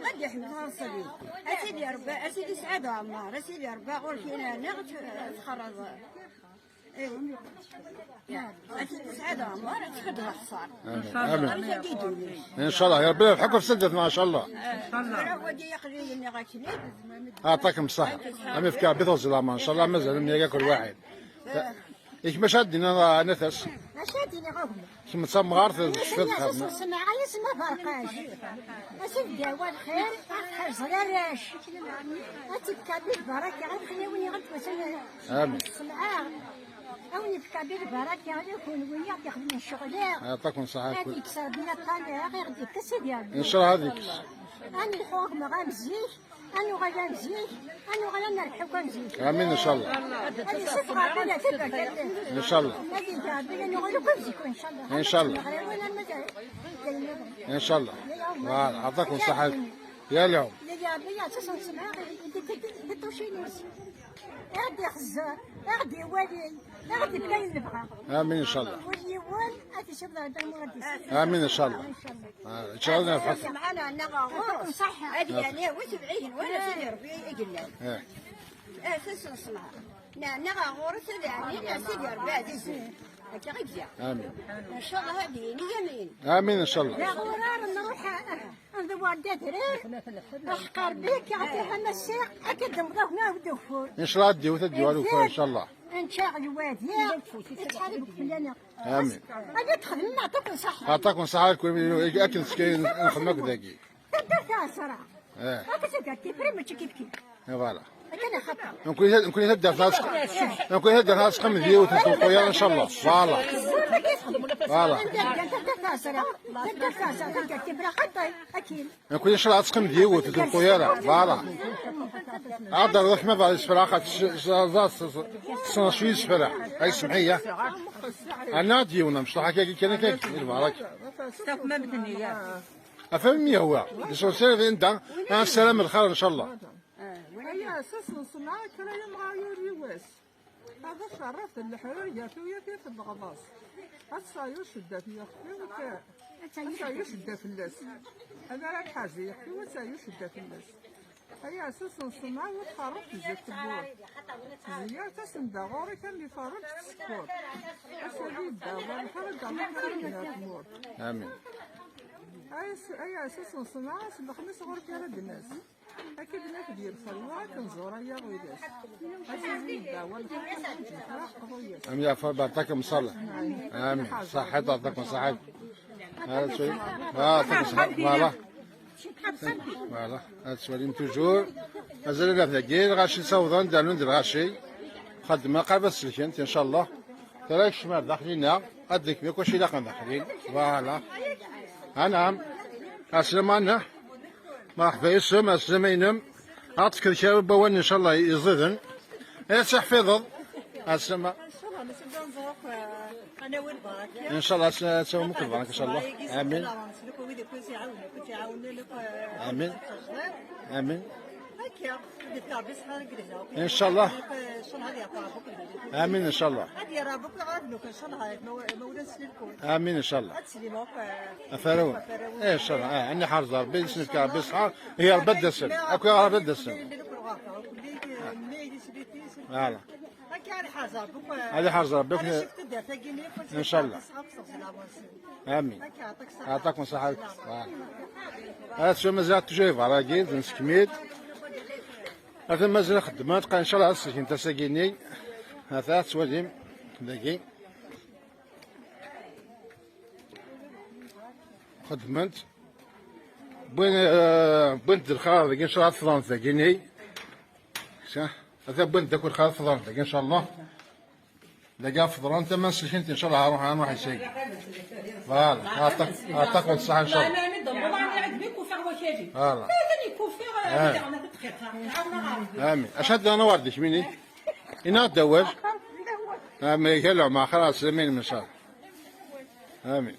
غادي يحملها راسي اسيدي ربي اسيدي سعاده عمار اسيدي ربي غور فينا انا تخرج ايوا اسيدي سعاده عمار تخرج الحصار ان شاء الله يا ربي يلحقوا في سدت ما شاء الله. ودي يقري اني غاتشني يعطيكم الصحة. أمي في كعبة الزلامة إن شاء الله مازال من ياكل واحد. إيش باش هادينا نفس؟ باش هاديني غوهم. ثم تصم غارث شفت خدمة. سمع يسمى فرقاش. أسيدي أول خير خير زراش. أتبكى بالبركة غير خليوني غد مثلا. آمين. سمع أوني بكى بالبركة غير يكون ويا يخدم الشغل. يعطيكم الصحة. هذيك صار بنا طالع غير ديك كسيدي. إن شاء الله هذيك. أنا الحوق ما غامزيش. أنا غادا نزيد أنا غادا نرحب ونزيد. آمين إن شاء الله. هذه صفقة أنا تبعت إن شاء الله. هذه جابنا نقول كنزيكو إن شاء الله. إن شاء الله. إن شاء الله. أعطاكم الصحة. يا اليوم. يا جابنا أساسا سمع أنت توشينيس. أغدي خزار أغدي ولي أغدي بلاي نبغى. آمين إن شاء الله. ولي ول أتي شبه هذا المقدس. آمين إن شاء الله. إن شاء الله نفحص. معنا نغا صح هذه يعني وتبعيه ولا سيدي ربي يقلنا اساس نسمع نغا غورس يعني سيدي ربي عزيز هكا غير آمين ان شاء الله هذه يمين آمين إن شاء الله. يا غرار نروح ندور دادري أحقر بك يعطيها السيق أكيد مضونا ودوفور إن شاء الله تديو تديو إن شاء الله. نشاغل وادي تحارب فلانة. آمين. أنا تخدم نعطيكم صحة. أعطاكم صحة أكل سكين نخدمك ذاكي. تبدأ صراحة. هكذا تفرق ما كيف كيف. فوالا. أنا خطأ. نكون هدا ناس نكون هدا ناس قم ديو تنطقوا يا إن شاء الله. فوالا. فوالا. نكون إن شاء الله تقم ديو تنطقوا يا فوالا. عاد روح ما بعد الفراخ زاز سنشوي سفرة هاي سمحية أنا ديونا مش راح كي كنا كي البارك استوك ما بدني أفهمني هو شو سير أنت أنا السلام الخير إن شاء الله. هي أساس نصنع كلا يمغاير يواس هذا شرفت الحرية ويا كيف الغطاس هسا يشد في أختي وكا هسا يشد في اللس هذا لا حاجة يحكي وسا يشد في اللس هي أساس نصنع وتخرج في زيت البور هي تسن دغوري كان يفرج في السكور أسا يبدا والحرج على كلمة النور. آمين. هي أساس نصنع سبحنا صغر كلا الناس أكيد ناك ديال خلوة كنزورها يا غويداش أسا يبدا والحرج أمين يا فا بعطاكم صلاة. آمين صحة بعطاكم صحة. هذا شيء بعطاكم صحة فوالا. فوالا هاد السواليم توجور مازال لا ثقيل غاشي صوضان دارون ندير غاشي خدمة قرب السلكنت إن شاء الله تراك الشمال داخلين قدك بيك وشي لاقنا داخلين فوالا. نعم السلام مرحبا يسلم السلامينم عطفك الشباب بوان إن شاء الله يزيدن يتحفظ السلام ان شاء الله تسوي ممكن بارك ان شاء الله. امين امين امين ان شاء الله. امين ان شاء الله. امين ان شاء الله. افرون ان شاء الله عندي حرز ربي سنك بصحة هي ربد السن اكو يا ربد السن فوالا. هذه حرز ربك ان شاء الله. امين يعطيكم صحة. هذا شو مازال تجيب راجل نسكميد هذا مازال خدمات ان شاء الله هسه انت ساقيني هذا توليم باقي خدمت بنت الخاض ان شاء الله فضان ساقيني هذا بنت تكون خاض فضان ان شاء الله لقى فضلان تما سلكنت ان شاء الله هروح يسيق فوالا. اعطاكم الصحة ان شاء الله. فوالا. امين اشهد انا وردك مني هنا اتزوج امين يلا مع خلاص سلمين من شهر. امين.